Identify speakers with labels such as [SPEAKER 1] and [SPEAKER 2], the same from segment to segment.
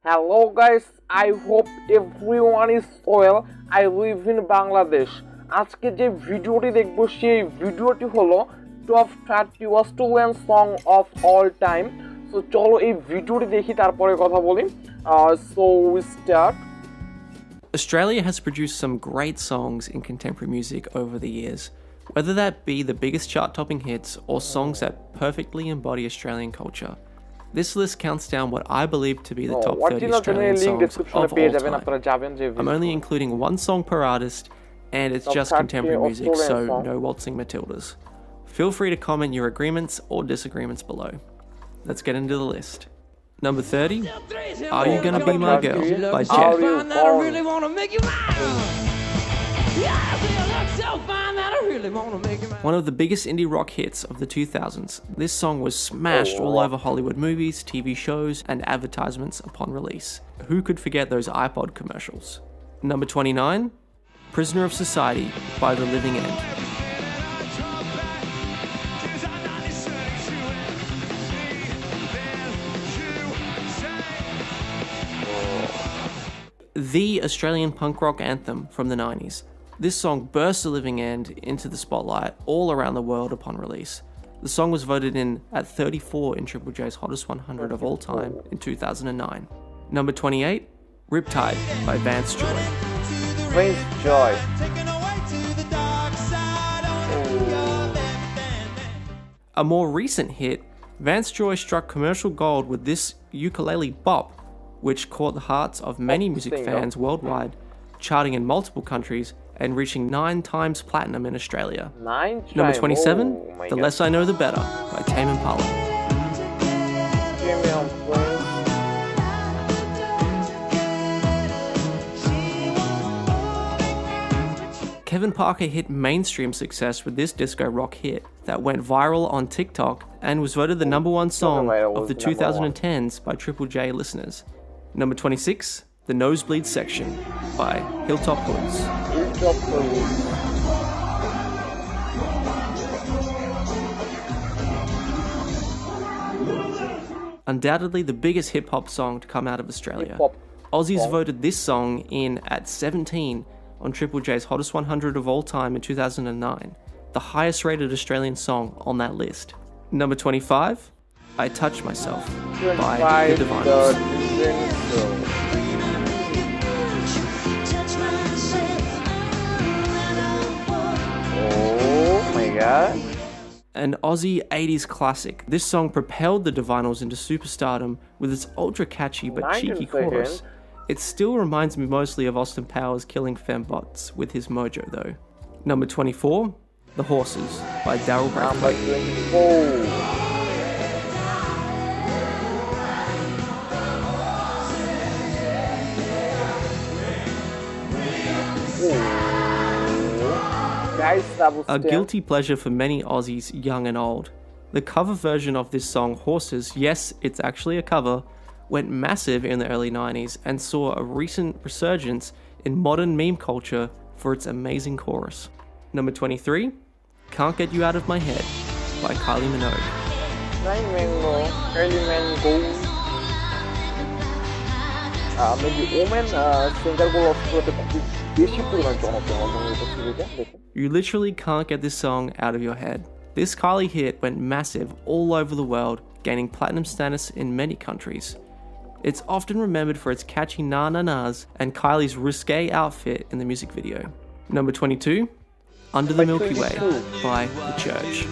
[SPEAKER 1] Hello guys, I hope everyone is well. I live in Bangladesh. আজকে যে ভিডিওটি দেখব সেই ভিডিওটি হলো top 30 Australian song of all time. So চলো এই ভিডিওটি দেখি তারপরে কথা বলি। So we start.
[SPEAKER 2] Australia has produced some great songs in contemporary music over the years, whether that be the biggest chart-topping hits or songs that perfectly embody Australian culture. This list counts down what I believe to be the top 30 Australian songs of all time. I'm only including one song per artist, and it's just contemporary music, so no waltzing Matildas. Feel free to comment your agreements or disagreements below. Let's get into the list. Number 30, Are You Gonna Be My Girl by Jet. One of the biggest indie rock hits of the 2000s, this song was smashed all over Hollywood movies, TV shows, and advertisements upon release. Who could forget those iPod commercials? Number 29, Prisoner of Society by The Living End. The Australian punk rock anthem from the 90s. This song burst The Living End into the spotlight all around the world upon release. The song was voted in at 34 in Triple J's Hottest 100 of all time in 2009. Number 28, Riptide by Vance Joy.
[SPEAKER 1] Vance Joy.
[SPEAKER 2] A more recent hit, Vance Joy struck commercial gold with this ukulele bop, which caught the hearts of many music fans worldwide, charting in multiple countries and reaching 9 times platinum in Australia. Number 27, The Less I Know The Better by Tame Impala. Kevin Parker hit mainstream success with this disco rock hit that went viral on TikTok and was voted the number 1 song of the 2010s by Triple J listeners. Number 26, The Nosebleed Section by Hilltop Hoods. Undoubtedly the biggest hip-hop song to come out of Australia. Aussies voted this song in at 17 on Triple J's Hottest 100 of all time in 2009, the highest rated Australian song on that list. Number 25, I Touch Myself by The Divinos. An Aussie 80s classic, this song propelled the Divinyls into superstardom with its ultra catchy but cheeky chorus. It still reminds me mostly of Austin Powers killing fembots with his mojo though. Number 24, The Horses by Daryl Braithwaite. A guilty pleasure for many Aussies, young and old. The cover version of this song, Horses, yes, it's actually a cover, went massive in the early 90s and saw a recent resurgence in modern meme culture for its amazing chorus. Number 23, Can't Get You Out of My Head by Kylie Minogue. You literally can't get this song out of your head. This Kylie hit went massive all over the world, gaining platinum status in many countries. It's often remembered for its catchy na-na-nas and Kylie's risque outfit in the music video. Number 22, Under the Milky Way by The Church.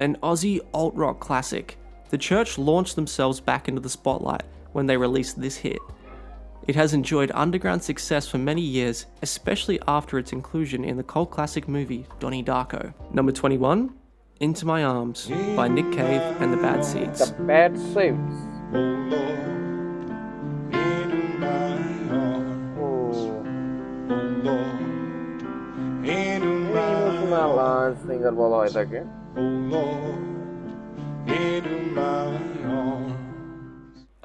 [SPEAKER 2] An Aussie alt-rock classic, The Church launched themselves back into the spotlight when they released this hit. It has enjoyed underground success for many years, especially after its inclusion in the cult classic movie Donnie Darko. Number 21, Into My Arms by Nick Cave and the Bad Seeds.
[SPEAKER 1] The Bad Seeds. Singer বলা হয় তাকে।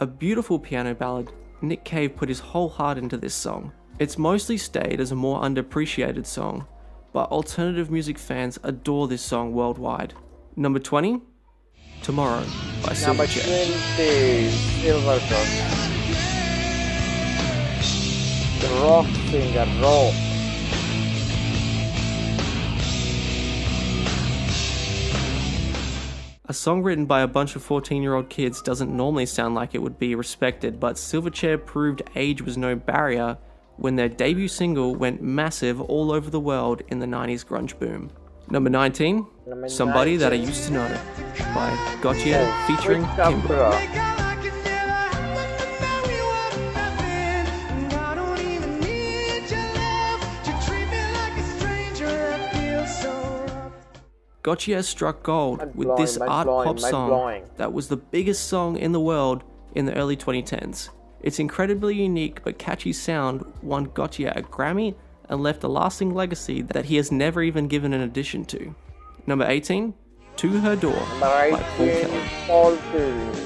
[SPEAKER 2] A beautiful piano ballad, Nick Cave put his whole heart into this song. It's mostly stayed as a more underappreciated song, but alternative music fans adore this song worldwide. Number 20, Tomorrow by
[SPEAKER 1] Number
[SPEAKER 2] Silverchair.
[SPEAKER 1] 20, Silverchair. The rock singer, rock.
[SPEAKER 2] A song written by a bunch of 14-year-old kids doesn't normally sound like it would be respected, but Silverchair proved age was no barrier when their debut single went massive all over the world in the 90s grunge boom. Number 19,
[SPEAKER 1] Number
[SPEAKER 2] Somebody That I
[SPEAKER 1] 19.
[SPEAKER 2] Used to Know by Gotye featuring
[SPEAKER 1] Wake up,
[SPEAKER 2] Kimber.
[SPEAKER 1] bro.
[SPEAKER 2] Gotye struck gold with this art pop song that was the biggest song in the world in the early 2010s. Its incredibly unique but catchy sound won Gotye a Grammy and left a lasting legacy that he has never even given an addition to. Number 18, To Her Door by Paul Kelly.
[SPEAKER 1] Paul Kelly.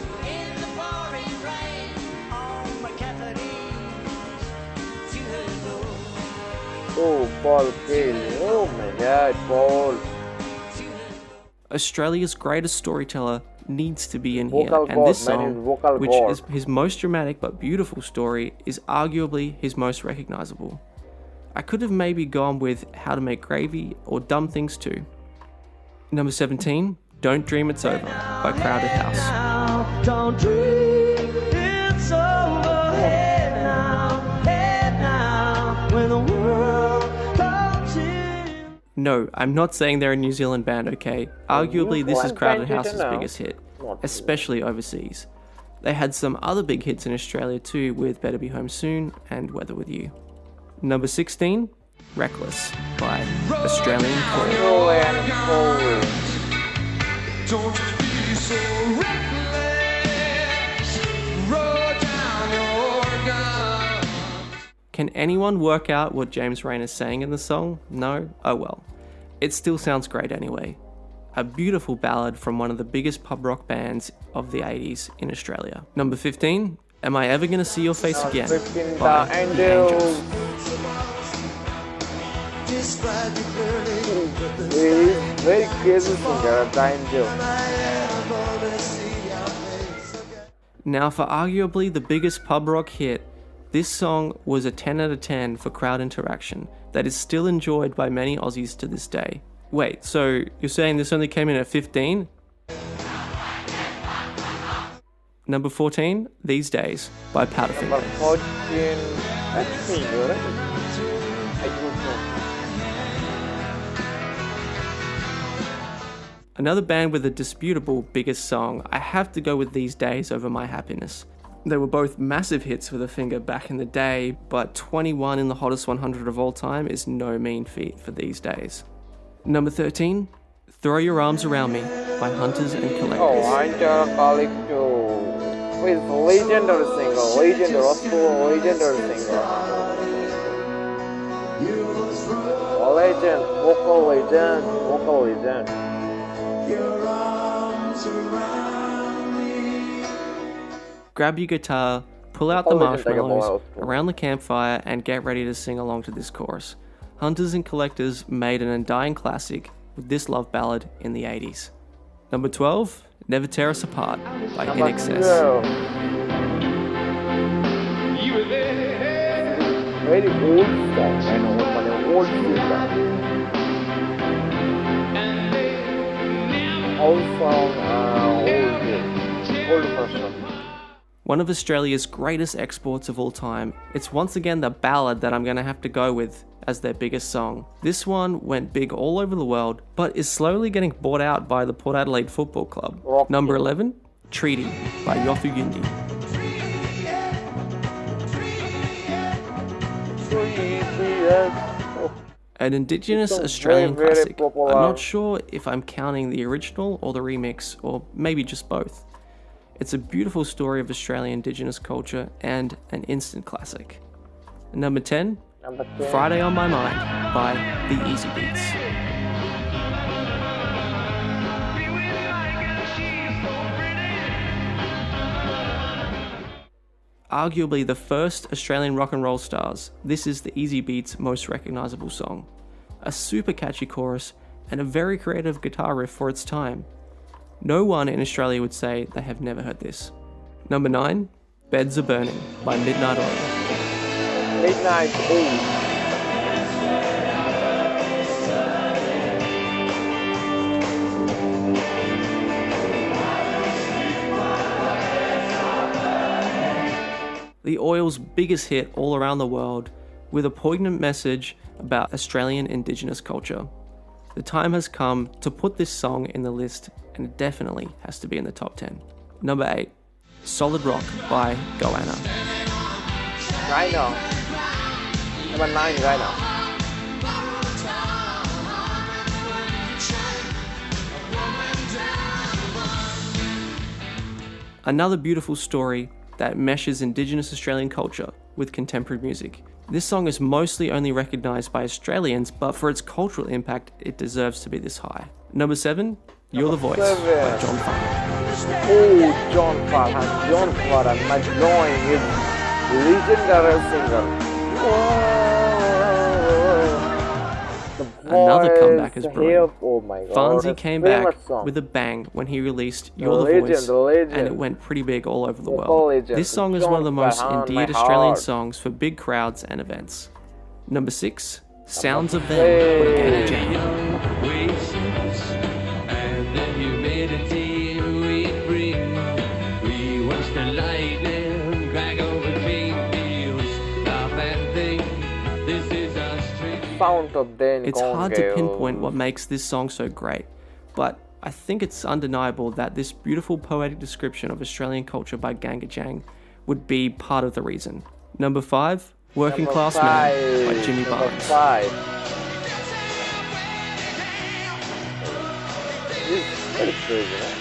[SPEAKER 1] Oh, Paul Kelly. Oh my god, Paul.
[SPEAKER 2] Australia's greatest storyteller needs to be in here,
[SPEAKER 1] Vocal
[SPEAKER 2] and
[SPEAKER 1] god,
[SPEAKER 2] this
[SPEAKER 1] man,
[SPEAKER 2] song,
[SPEAKER 1] he's vocal
[SPEAKER 2] which
[SPEAKER 1] god.
[SPEAKER 2] is his most dramatic but beautiful story, is arguably his most recognizable. I could have maybe gone with How to Make Gravy or Dumb Things Too. Number 17, Don't Dream It's Over by Crowded House.
[SPEAKER 3] Don't dream it's over. Head now, when the world comes in.
[SPEAKER 2] No, I'm not saying they're a New Zealand band, okay? Arguably, this is Crowded House's
[SPEAKER 1] now.
[SPEAKER 2] biggest hit, especially overseas. They had some other big hits in Australia too, with Better Be Home Soon and Weather With You. Number 16, Reckless by Australian Call.
[SPEAKER 1] Oh, and Paul.
[SPEAKER 3] Don't be so reckless. Roll down your gun.
[SPEAKER 2] Can anyone work out what James Rain is saying in the song? No? Oh well. It still sounds great anyway. A beautiful ballad from one of the biggest pub rock bands of the 80s in Australia. Number 15, Am I Ever Gonna See Your Face Again
[SPEAKER 1] 15,
[SPEAKER 2] by
[SPEAKER 1] The
[SPEAKER 2] The
[SPEAKER 1] Angels.
[SPEAKER 2] Angels.
[SPEAKER 1] He's very crazy singer, The Angel.
[SPEAKER 2] Now for arguably the biggest pub rock hit, this song was a 10 out of 10 for crowd interaction that is still enjoyed by many Aussies to this day. Wait, so you're saying this only came in at 15? Number 14, These Days by
[SPEAKER 1] Number
[SPEAKER 2] Powderfinger.
[SPEAKER 1] 14, that's me, right? I don't know.
[SPEAKER 2] Another band with a disputable biggest song, I have to go with These Days over My Happiness. They were both massive hits for the finger back in the day, but 21 in the hottest 100 of all time is no mean feat for These Days. Number 13, Throw Your Arms Around Me by Hunters and Collectors.
[SPEAKER 1] Oh, Hunter Collector. He's a legendary singer, legendary singer. A legend, vocal legend.
[SPEAKER 2] Grab your guitar, pull out the
[SPEAKER 1] Vocal legend, take a
[SPEAKER 2] marshmallows
[SPEAKER 1] boil.
[SPEAKER 2] around the campfire, and get ready to sing along to this chorus. Hunters and Collectors made an undying classic with this love ballad in the 80s. Number 12, Never Tear Us Apart by In Excess.
[SPEAKER 1] Very old song, I know, but an old singer. Old song, old version.
[SPEAKER 2] One of Australia's greatest exports of all time, it's once again the ballad that I'm going to have to go with as their biggest song. This one went big all over the world, but is slowly getting bought out by the Port Adelaide Football Club. Number 11, Treaty by Yothu Yindi. An Indigenous
[SPEAKER 1] It's a
[SPEAKER 2] Australian
[SPEAKER 1] very, very
[SPEAKER 2] classic.
[SPEAKER 1] popular.
[SPEAKER 2] I'm not sure if I'm counting the original or the remix, or maybe just both. It's a beautiful story of Australian Indigenous culture and an instant classic. Number 10,
[SPEAKER 1] Number 10.
[SPEAKER 2] Friday on My Mind by The Easy Beats. Arguably the first Australian rock and roll stars, this is the Easy Beats' most recognisable song. A super catchy chorus and a very creative guitar riff for its time. No one in Australia would say they have never heard this. Number 9, Beds Are Burning by Midnight Oil.
[SPEAKER 1] Midnight Oil.
[SPEAKER 2] The Oil's biggest hit all around the world, with a poignant message about Australian Indigenous culture. The time has come to put this song in the list, and it definitely has to be in the top 10. Number 8, Solid Rock by Goanna.
[SPEAKER 1] Right now. Number 9 right now.
[SPEAKER 2] Another beautiful story that meshes Indigenous Australian culture with contemporary music. This song is mostly only recognised by Australians, but for its cultural impact, it deserves to be this high. Number 7, You're the Voice by John Farnham.
[SPEAKER 1] Oh, John Farnham. John Farnham, my knowing is legendary singer.
[SPEAKER 2] Another comeback is brewing.
[SPEAKER 1] Oh my God.
[SPEAKER 2] Fonzie came back with a bang when he released You're the Voice, and it went pretty big all over the world. This song is one of the most endeared Australian songs for big crowds and events. Number 6, Sounds of Them by Ganga Jam.
[SPEAKER 3] And the humidity we bring, we watch the lightning crack over green fields, laugh and think this is our street.
[SPEAKER 1] Sound of them.
[SPEAKER 2] It's hard to pinpoint what makes this song so great, but I think it's undeniable that this beautiful poetic description of Australian culture by Ganga Jang would be part of the reason. Number 5, Working Class Man by Jimmy Barnes.
[SPEAKER 1] 5. This is very crazy, man.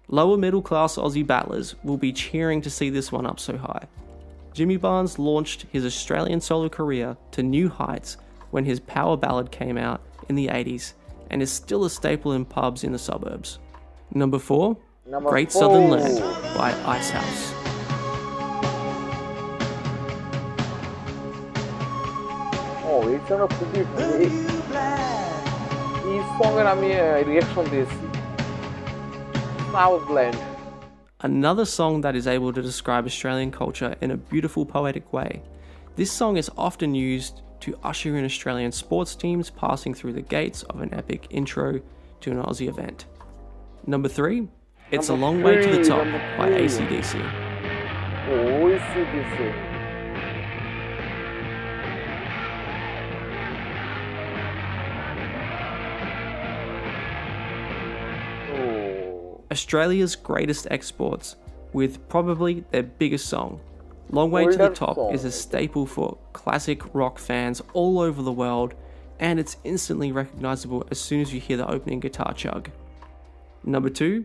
[SPEAKER 2] Lower middle class Aussie battlers will be cheering to see this one up so high. Jimmy Barnes launched his Australian solo career to new heights when his power ballad came out in the 80s and is still a staple in pubs in the suburbs. Number 4, Great Southern Land by Icehouse.
[SPEAKER 1] Oh, it's a খুবই ভালো। এই সঙ্গের আমি reaction দিয়েছি। Southland.
[SPEAKER 2] Another song that is able to describe Australian culture in a beautiful poetic way. This song is often used to usher in Australian sports teams passing through the gates of an epic intro to an Aussie event. Number 3, It's a Long Way to the Top by AC/DC.
[SPEAKER 1] Oh, AC/DC.
[SPEAKER 2] Australia's greatest exports, with probably their biggest song. Long Way to the Top is a staple for classic rock fans all over the world, and it's instantly recognisable as soon as you hear the opening guitar chug. Number 2,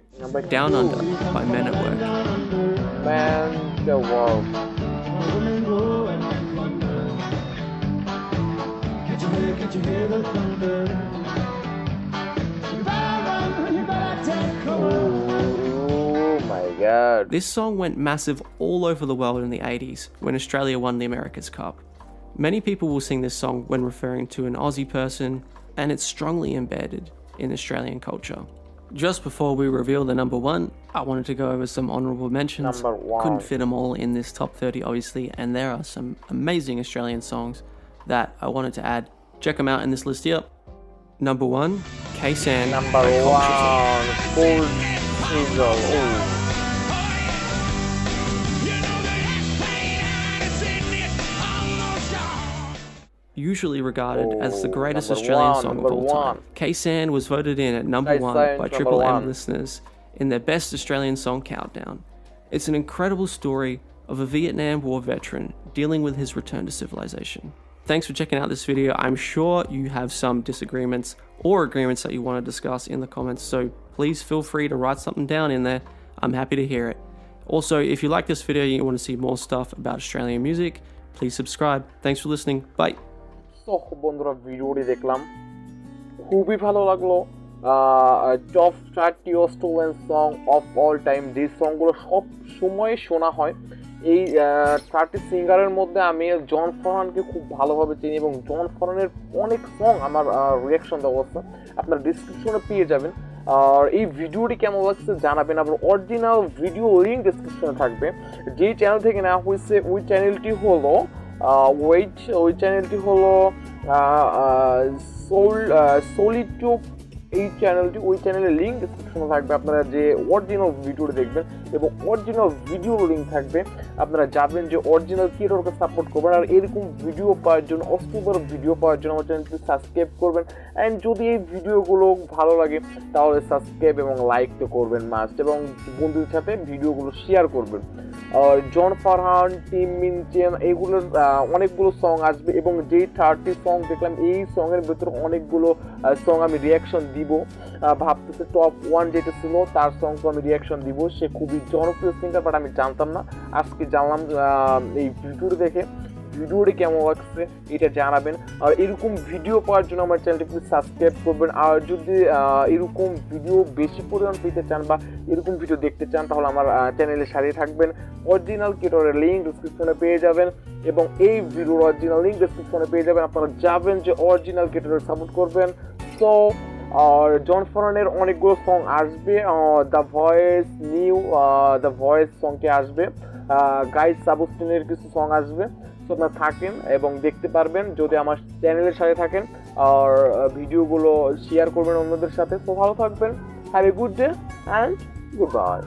[SPEAKER 2] Down Under by Men at Work.
[SPEAKER 1] Man, the world. Oh my God.
[SPEAKER 2] This song went massive all over the world in the 80s when Australia won the America's Cup. Many people will sing this song when referring to an Aussie person, and it's strongly embedded in Australian culture. Just before we reveal the number 1, I wanted to go over some honourable mentions.
[SPEAKER 1] Number 1.
[SPEAKER 2] Couldn't fit them all in this top 30 obviously, and there are some amazing Australian songs that I wanted to add. Check them out in this list here. Number 1, K-San.
[SPEAKER 1] Number 1, Full Sizzle. Oh.
[SPEAKER 2] Usually regarded as the greatest Australian song of all time. K-San was voted in at number 1 by Triple M listeners in their Best Australian Song Countdown. It's an incredible story of a Vietnam War veteran dealing with his return to civilization. Thanks for checking out this video. I'm sure you have some disagreements or agreements that you want to discuss in the comments, so please feel free to write something down in there. I'm happy to hear it. Also, if you like this video and you want to see more stuff about Australian music, please subscribe. Thanks for listening. Bye.
[SPEAKER 1] তো বন্ধুরা ভিডিওটি দেখলাম খুবই ভালো লাগলো top 30 Australian song of all time, যে সংগুলো সব সময় শোনা হয়। এই 30 সিঙ্গারের মধ্যে আমি জন ফরহানকে খুব ভালোভাবে চিনি এবং জন ফরহানের অনেক সং আমার রিয়াকশন দেওয়া অবস্থা আপনার ডিসক্রিপশনে পেয়ে যাবেন। আর এই ভিডিওটি কেমন লাগছে জানাবেন। আবার অরিজিনাল ভিডিও লিঙ্ক ডিসক্রিপশনে থাকবে। যেই চ্যানেল থেকে নেওয়া হয়েছে ওই চ্যানেলটি হলো ওই চ্যানেলটি হলো সলিটিউড। এই চ্যানেলটি, ওই চ্যানেলের লিঙ্ক ডিসক্রিপশনে থাকবে। আপনারা যে অরিজিনাল ভিডিওটি দেখবেন এবং অরিজিনাল ভিডিওর লিঙ্ক থাকবে, আপনারা যাবেন যে অরিজিনাল ক্রিয়েটরকে সাপোর্ট করবেন। আর এরকম ভিডিও পাওয়ার জন্য, অক্টোবর ভিডিও পাওয়ার জন্য আমার চ্যানেলটি সাবস্ক্রাইব করবেন। অ্যান্ড যদি এই ভিডিওগুলো ভালো লাগে তাহলে সাবস্ক্রাইব এবং লাইক তো করবেন মাস্ট, এবং বন্ধুদের সাথে ভিডিওগুলো শেয়ার করবেন। আর জন ফারহান, টিম মিনচেন, এগুলোর অনেকগুলো সং আসবে এবং যেই 30 সং দেখলাম এই সঙের ভেতরে অনেকগুলো সং আমি রিয়াকশন দিব। ভাবতেছে টপ 1 যেটা ছিল তার সংকে আমি রিয়াকশন দিব। সে খুবই জনপ্রিয় সিঙ্গার, বাট আমি জানতাম না, আজকে জানলাম। এই ভিডিওটি দেখে ভিডিওটি কেমন লাগছে এটা জানাবেন। আর এরকম ভিডিও পাওয়ার জন্য আমার চ্যানেলটি প্লিজ সাবস্ক্রাইব করবেন। আর যদি এরকম ভিডিও বেশি পরিমাণ পেতে চান বা এরকম ভিডিও দেখতে চান তাহলে আমার চ্যানেলের সাথে থাকবেন। অরিজিনাল ক্রিয়েটরের লিঙ্ক ডিসক্রিপশনে পেয়ে যাবেন এবং এই ভিডিওর অরিজিনাল লিঙ্ক ডিসক্রিপশনে পেয়ে যাবেন। আপনারা যাবেন যে অরিজিনাল ক্রিয়েটরের সাপোর্ট করবেন। সো আর জন ফরহানের অনেকগুলো সং আসবে, দ্য ভয়েস সংটি আসবে, গাইস সাবস্টিনের কিছু সং আসবে। সো আপনারা থাকেন এবং দেখতে পারবেন যদি আমার চ্যানেলের সাথে থাকেন, আর ভিডিওগুলো শেয়ার করবেন অন্যদের সাথে। তো ভালো থাকবেন, have a good day and good bye.